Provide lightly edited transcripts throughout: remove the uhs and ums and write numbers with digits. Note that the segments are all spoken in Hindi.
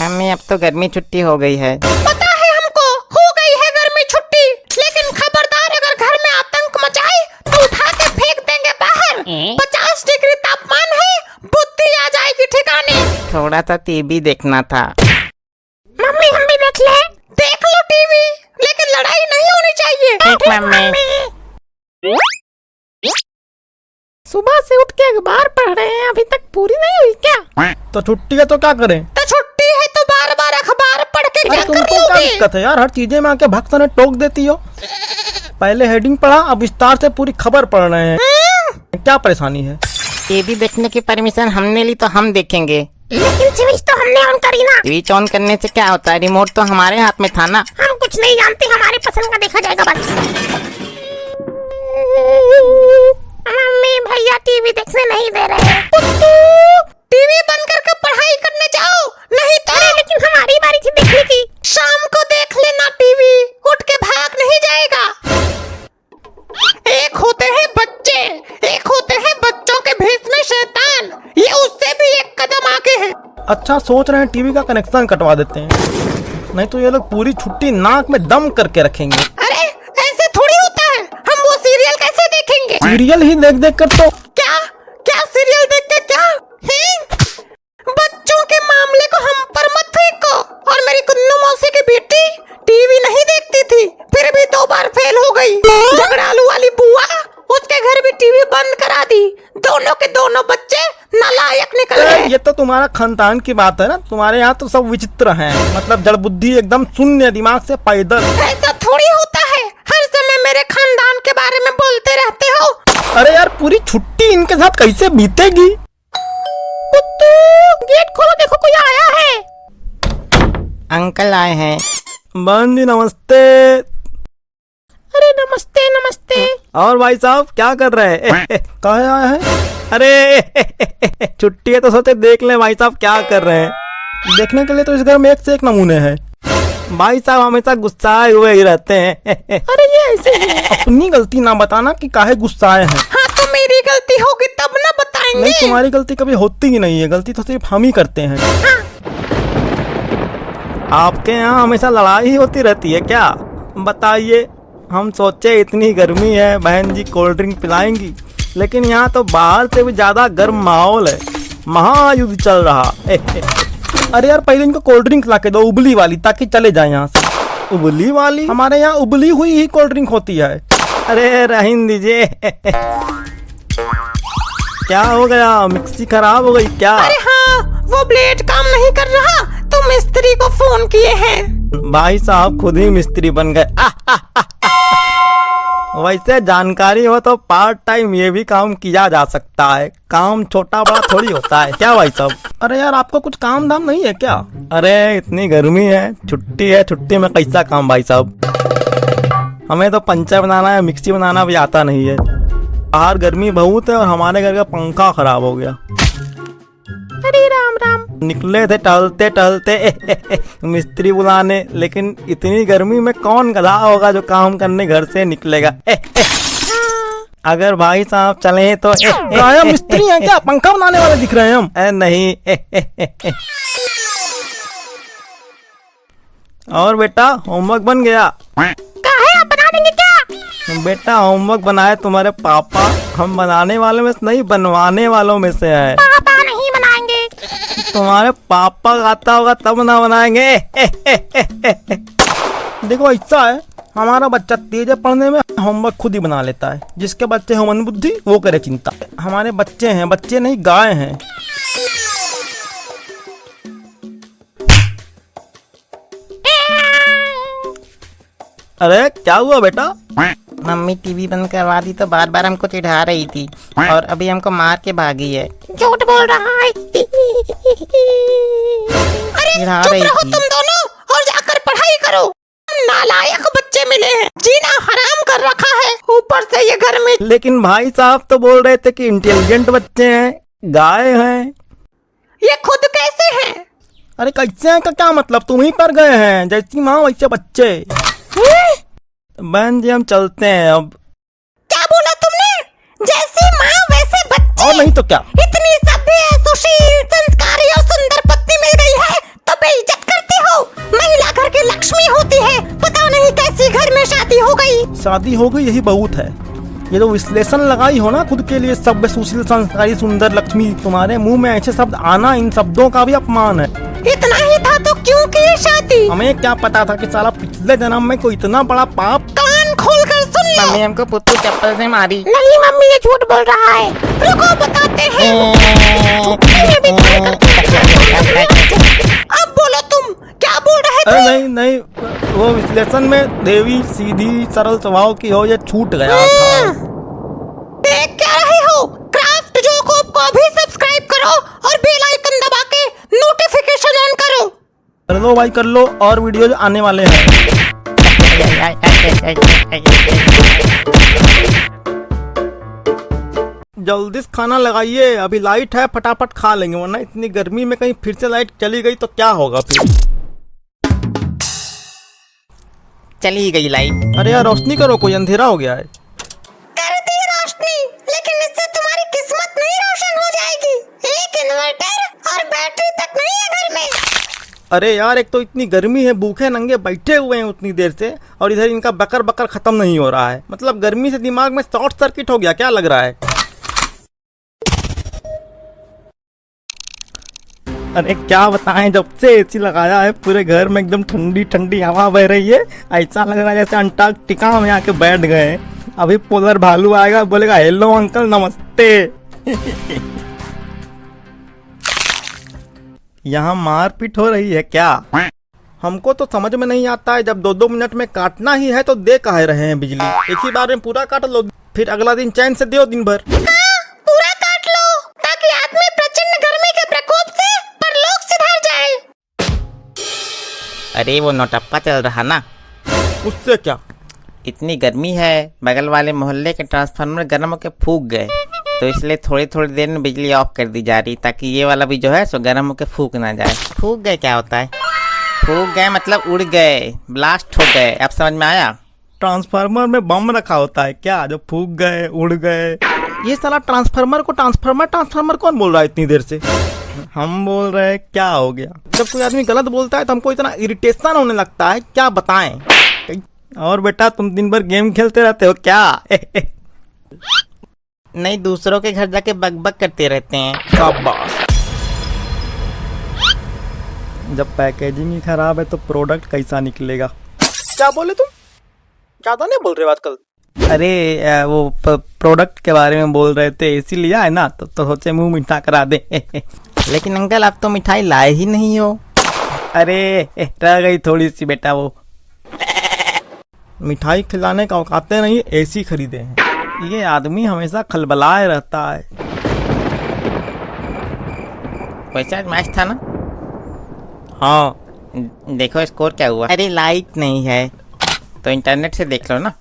मम्मी अब तो गर्मी छुट्टी हो गई है। पता है हमको, हो गई है गर्मी छुट्टी, लेकिन खबरदार अगर घर में आतंक मचाए तो उठा के फेंक देंगे बाहर। 50 डिग्री तापमान है, बुद्धि आ जाएगी ठिकाने। थोड़ा सा टीवी देखना था। मम्मी हम भी देख ले। देख लो टीवी, लेकिन लड़ाई नहीं होनी चाहिए। ठीक मम्मी। सुबह से उठ के अखबार पढ़ रहे हैं, अभी तक पूरी नहीं हुई क्या? तो छुट्टी है तो क्या करें? तो छुट्टी है तो बार बार अखबार पढ़ के क्या तुमको क्या करोगे? दिक्कत है यार, हर चीजें में आके भक्त ने टोक देती हो। पहले हेडिंग पढ़ा, अब विस्तार से पूरी खबर पढ़ रहे हैं। क्या परेशानी है? टीवी देखने की परमिशन हमने ली तो हम देखेंगे। लेकिन स्विच तो हमने ऑन करी ना। स्विच ऑन करने से क्या होता है, रिमोट तो हमारे हाथ में था ना। हम कुछ नहीं जानते, हमारे पसंद का देखा जाएगा बस। मम्मी भैया टीवी देखने नहीं दे रहे। टीवी बंद करके पढ़ाई करने जाओ, नहीं तो। लेकिन हमारी बारी थी देखने की। शाम को देख लेना टीवी, उठ के भाग नहीं जाएगा। एक होते हैं बच्चे, एक होते हैं बच्चों के भेष में शैतान, ये उससे भी एक कदम आगे है। अच्छा सोच रहे हैं टीवी का कनेक्शन कटवा देते हैं, नहीं तो ये लोग पूरी छुट्टी नाक में दम करके रखेंगे। अरे ऐसे थोड़ी होता है, हम वो सीरियल कैसे देखेंगे? सीरियल ही देख देख कर तो क्या क्या सीरियल देख के क्या? बच्चों के मामले को हम पर मत फेंको। और मेरी कुन्नू मौसी की बेटी टीवी नहीं देखती थी, फिर भी 2 बार फेल हो गई। झगड़ालू वाली बुआ, उसके घर भी टीवी बंद करा दी। दोनों के दोनों बच्चे नालायक निकल गए। ये तो तुम्हारा खानदान की बात है ना, तुम्हारे यहाँ तो सब विचित्र हैं, मतलब जड़ बुद्धि एकदम शून्य, दिमाग से पैदल। ऐसा थोड़ी होता है, हर समय मेरे खानदान के बारे में बोलते रहते हो। अरे यार पूरी छुट्टी इनके साथ कैसे बीतेगी? कुत्तू गेट खोलो, देखो कोई आया है। अंकल आए हैं। बहन जी नमस्ते। अरे नमस्ते नमस्ते। और भाई साहब क्या कर रहे हैं? कहाँ आए हैं? अरे छुट्टी है तो सोचे देख ले भाई साहब क्या कर रहे हैं। देखने के लिए तो इस घर में एक से एक नमूने हैं। भाई साहब हमेशा गुस्साए हुए ही रहते हैं। अरे ये ऐसे है। अपनी गलती ना बताना कि काहे गुस्साए हैं। हाँ तो मेरी गलती होगी तब ना बताएंगे। नहीं तुम्हारी गलती कभी होती ही नहीं है, गलती तो सिर्फ हम ही करते हैं। हाँ। आपके यहाँ हमेशा लड़ाई ही होती रहती है क्या? बताइए, हम सोचे इतनी गर्मी है बहन जी कोल्ड ड्रिंक पिलाएंगी, लेकिन यहाँ तो बाहर से भी ज्यादा गर्म माहौल है, महायुद्ध चल रहा। अरे यार पहले इनको कोल्ड ड्रिंक ला के दो, उबली वाली, ताकि चले जाए यहाँ से। उबली वाली? हमारे यहाँ उबली हुई ही कोल्ड ड्रिंक होती है। अरे रहने दीजिए। क्या हो गया, मिक्सी खराब हो गई क्या? अरे हाँ, वो ब्लेड काम नहीं कर रहा तो मिस्त्री को फोन किए हैं। भाई साहब खुद ही मिस्त्री बन गए। वैसे जानकारी हो तो पार्ट टाइम ये भी काम किया जा सकता है, काम छोटा बड़ा थोड़ी होता है क्या भाई साहब? अरे यार आपको कुछ काम धाम नहीं है क्या? अरे इतनी गर्मी है, छुट्टी है, छुट्टी में कैसा काम भाई साहब? हमें तो पंचा बनाना है, मिक्सी बनाना भी आता नहीं है। बाहर गर्मी बहुत है और हमारे घर का पंखा खराब हो गया। अरे राम राम। निकले थे टहलते टहलते मिस्त्री बुलाने, लेकिन इतनी गर्मी में कौन गधा होगा जो काम करने घर से निकलेगा। अगर भाई साहब चले तो मिस्त्री हैं क्या? पंखा बनाने वाले दिख रहे हैं हम। नहीं। और बेटा होमवर्क बन गया? काहे आप बना देंगे क्या? बेटा होमवर्क बनाए तुम्हारे पापा, हम बनाने वालों में से नहीं बनवाने वालों में से है। पापा नहीं बनाएंगे। तुम्हारे पापा आता होगा तब ना बनाएंगे। देखो ऐसा है, हमारा बच्चा तेज है पढ़ने में, होमवर्क खुद ही बना लेता है। जिसके बच्चे हो मन बुद्धि वो करे चिंता। हमारे बच्चे हैं, बच्चे नहीं गाय हैं। अरे क्या हुआ बेटा? मम्मी टीवी बंद करवा दी तो बार बार हमको चिढ़ा रही थी और अभी हमको मार के भागी है। झूठ बोल रहा है। अरे चिढ़ा चुप रही रहो थी। तुम दोनों और जाकर पढ़ाई करो। नालायक बच्चे मिले हैं, जीना हराम कर रखा है, ऊपर से ये घर में। लेकिन भाई साहब तो बोल रहे थे कि इंटेलिजेंट बच्चे हैं, गाय हैं। ये खुद कैसे हैं? अरे कैसे हैं का क्या मतलब? तुम ही पर गए हैं, जैसी माँ वैसे बच्चे। बहन जी हम चलते हैं अब। क्या बोला तुमने? जैसी माँ वैसे बच्चे? और नहीं तो क्या। इतनी सभ्य, सुशील, संस्कारी और सुंदर पत्नी मिल गई है तो बेइज्जत शादी हो गई यही बहुत है। ये जो विश्लेषण लगाई हो ना खुद के लिए, सभ्य सुशील संस्कारी सुंदर लक्ष्मी, तुम्हारे मुंह में ऐसे शब्द आना इन शब्दों का भी अपमान है। इतना ही था तो क्यों की शादी? हमें क्या पता था कि साला पिछले जन्म में कोई इतना बड़ा पाप। कान खोल कर सुन लो। मम्मी हमको पुत्तू चप्पल से मारी। नहीं मम्मी, ये झूठ बोल रहा है। रुको बताते हैं। अब बोलो तुम क्या बोल रहे थे? अरे नहीं, वो विश्लेषण में देवी सीधी सरल स्वभाव की हो, ये छूट गया था। देख क्या रहे हो? क्राफ्ट जोकोब को अभी सब्सक्राइब करो और बेल आइकन दबा के नोटिफिकेशन ऑन करो। कर लो भाई कर लो, और वीडियो आने वाले हैं। जल्दी से खाना लगाइए, अभी लाइट है, फटाफट खा लेंगे, वरना इतनी गर्मी में कहीं फिर से लाइट चली गई तो क्या होगा फिर। चली गई लाइट। अरे यार रोशनी करो, कोई अंधेरा हो गया है। कर दी रोशनी, लेकिन इससे तुम्हारी किस्मत नहीं रोशन हो जाएगी। एक इन्वर्टर और बैटरी तक नहीं है घर में। अरे यार एक तो इतनी गर्मी है, भूखे नंगे बैठे हुए हैं उतनी देर से, और इधर इनका बकर बकर खत्म नहीं हो रहा है। मतलब गर्मी से दिमाग में शॉर्ट सर्किट हो गया क्या लग रहा है। अरे क्या बताएं, जब से एसी लगाया है पूरे घर में एकदम ठंडी ठंडी हवा बह रही है। ऐसा लग रहा है जैसे अंटार्कटिका में आके बैठ गए। अभी पोलर भालू आएगा, बोलेगा हेलो अंकल नमस्ते। यहाँ मारपीट हो रही है क्या? हमको तो समझ में नहीं आता है, जब 2-2 मिनट में काटना ही है तो दे काहे रहे हैं बिजली। एक ही बार में पूरा काट लो, फिर अगला दिन चैन से दो दिन भर। पूरा काट लो ताकि आदमी प्रचंड गर्मी के प्रकोप से परलोक सिधार जाए। अरे वो नोटप्पा चल रहा ना, उससे क्या? इतनी गर्मी है, बगल वाले मोहल्ले के ट्रांसफार्मर गर्म होकर फूक गए, तो इसलिए थोड़ी थोड़ी देर में बिजली ऑफ कर दी जा रही, ताकि ये वाला भी जो है सो गर्म होकर फूक ना जाए। फूक गए क्या होता है? फूक गए मतलब उड़ गए, ब्लास्ट हो गए। अब समझ में आया? ट्रांसफार्मर में बम रखा होता है क्या जो फूक गए उड़ गए? ये साला ट्रांसफार्मर को ट्रांसफार्मर कौन बोल रहा है इतनी देर से? हम बोल रहे हैं क्या हो गया। जब कोई आदमी गलत बोलता है तो हमको इतना इरिटेशन होने लगता है, क्या बताएं। और बेटा तुम दिन भर गेम खेलते रहते हो क्या? नहीं, दूसरों के घर जाके बकबक करते रहते हैं। शाबाश। जब पैकेजिंग ही खराब है तो प्रोडक्ट कैसा निकलेगा? क्या बोले तुम? ज्यादा नहीं बोल रहे हो आजकल। अरे वो प्रोडक्ट के बारे में बोल रहे थे, एसी लिया है ना तो सोचे मुंह मीठा करा दे। लेकिन अंकल आप तो मिठाई लाए ही नहीं हो। अरे रह गई थोड़ी सी बेटा, वो मिठाई खिलाने का औकाते नहीं, एसी खरीदे हैं। ये आदमी हमेशा खलबलाए रहता है। वैसे आज मैच था ना? हाँ देखो स्कोर क्या हुआ। अरे लाइट नहीं है तो इंटरनेट से देख लो ना।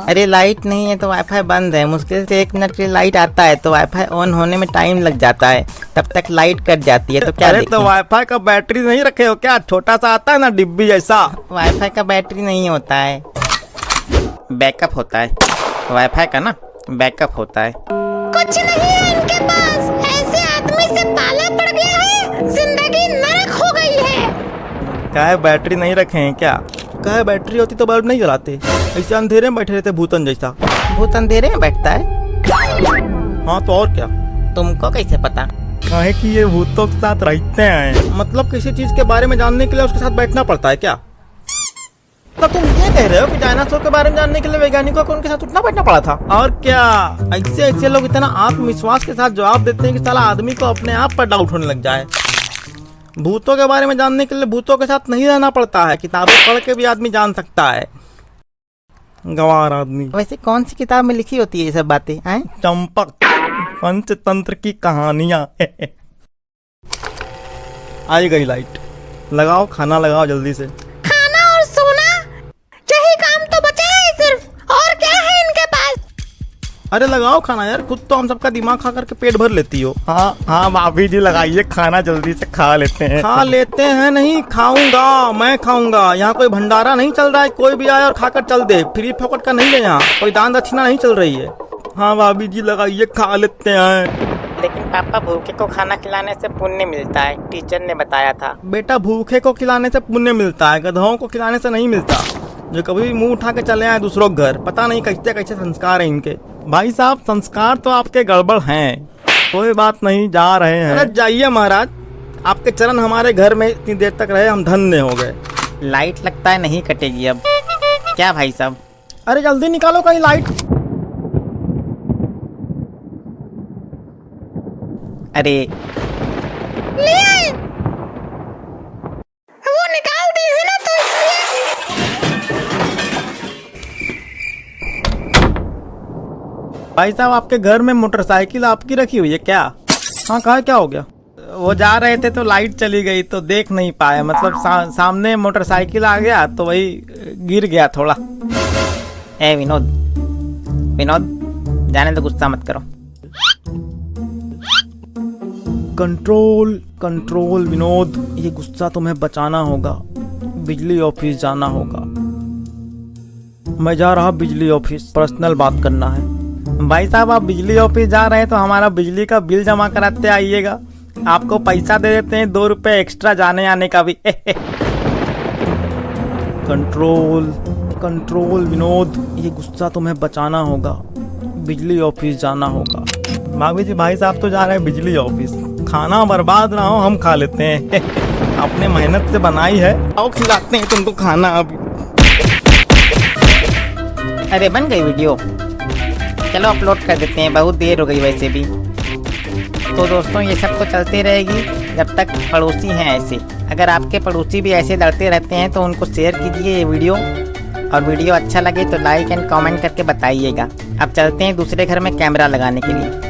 अरे लाइट नहीं है तो वाईफाई बंद है, मुश्किल से 1 मिनट के लिए लाइट आता है तो वाईफाई ऑन होने में टाइम लग जाता है, तब तक लाइट कट जाती है तो क्या अरे देखें? तो वाईफाई का बैटरी नहीं रखे हो क्या? छोटा सा आता है ना डिब्बी जैसा। वाईफाई का बैटरी नहीं होता है, बैकअप होता है। वाईफाई का ना बैकअप होता है। कुछ नहीं है इनके पास, ऐसे आदमी से पाला पड़ गया है, जिंदगी नरक हो गई है। क्या है बैटरी नहीं रखे हैं क्या? क्या है बैटरी होती तो बल्ब नहीं जलाते, ऐसे अंधेरे में बैठे रहते भूतन जैसा। भूत अंधेरे में बैठता है? हाँ तो और क्या? तुमको कैसे पता? काहे कि ये भूतों के साथ रहते हैं। मतलब किसी चीज के बारे में जानने के लिए उसके साथ बैठना पड़ता है क्या? तो तुम ये कह रहे हो कि डायनासोर के बारे में जानने के लिए वैज्ञानिकों को उनके साथ उठना बैठना पड़ा था? और क्या, ऐसे लोग इतना आत्मविश्वास के साथ जवाब देते हैं कि साला आदमी को अपने आप पर डाउट होने लग जाए। भूतों के बारे में जानने के लिए भूतों के साथ नहीं रहना पड़ता है, किताबें पढ़ के भी आदमी जान सकता है। गंवार आदमी। वैसे कौन सी किताब में लिखी होती है ये सब बातें? चंपक पंचतंत्र की कहानियां। आई गई लाइट, लगाओ खाना लगाओ जल्दी से। खाना और सोना, यही काम तो बचा है सिर्फ, और क्या है इनके पास? अरे लगाओ खाना यार, खुद तो हम सबका दिमाग खा करके पेट भर लेती हो। हाँ हाँ भाभी जी लगाइए खाना, जल्दी से खा लेते हैं। खा लेते हैं नहीं, खाऊंगा, मैं खाऊंगा। यहाँ कोई भंडारा नहीं चल रहा है, कोई भी आए और खाकर चल दे, फ्री फोकट का नहीं है, यहाँ कोई दान दक्षिणा नहीं चल रही है। हाँ भाभी जी लगाइए, खा लेते हैं। लेकिन पापा भूखे को खाना खिलाने से पुण्य मिलता है, टीचर ने बताया था। बेटा भूखे को खिलाने से पुण्य मिलता है, गधों को खिलाने से नहीं मिलता। जो कभी भी मुंह उठा के चले आए दूसरों के घर। पता नहीं कैसे कैसे संस्कार है इनके। भाई साहब संस्कार तो आपके गड़बड़ हैं, कोई बात नहीं, जा रहे हैं। अरे जाइए महाराज, आपके चरण हमारे घर में इतनी देर तक रहे, हम धन्य हो गए। लाइट लगता है नहीं कटेगी अब, क्या भाई साहब? अरे जल्दी निकालो कहीं लाइट। अरे ले आए। वो निकाल दी है ना तो इसलिए। भाई साहब आपके घर में मोटरसाइकिल आपकी रखी हुई है क्या? हाँ कहा, क्या हो गया? वो जा रहे थे तो लाइट चली गई तो देख नहीं पाए, मतलब सामने मोटरसाइकिल आ गया तो वही गिर गया थोड़ा। ए विनोद, विनोद जाने तो, गुस्सा मत करो। कंट्रोल कंट्रोल विनोद, ये गुस्सा तुम्हें बचाना होगा। बिजली ऑफिस जाना होगा। मैं जा रहा बिजली ऑफिस, पर्सनल बात करना है। भाई साहब आप बिजली ऑफिस जा रहे हैं तो हमारा बिजली का बिल जमा कराते आइएगा, आपको पैसा दे देते हैं 2 रुपए एक्स्ट्रा जाने आने का भी। कंट्रोल कंट्रोल विनोद, ये गुस्सा तुम्हें बचाना होगा। बिजली ऑफिस जाना होगा। भाभी जी, भाई साहब तो जा रहे हैं बिजली ऑफिस। खाना बर्बाद ना हो, हम खा लेते हैं। आपने मेहनत से बनाई है, आओ खिलाते हैं तुमको खाना अभी। अरे बन गई वीडियो, चलो अपलोड कर देते हैं, बहुत देर हो गई वैसे भी। तो दोस्तों ये सब तो चलती रहेगी जब तक पड़ोसी हैं ऐसे। अगर आपके पड़ोसी भी ऐसे लड़ते रहते हैं तो उनको शेयर कीजिए ये वीडियो, और वीडियो अच्छा लगे तो लाइक एंड कमेंट करके बताइएगा। अब चलते हैं दूसरे घर में कैमरा लगाने के लिए।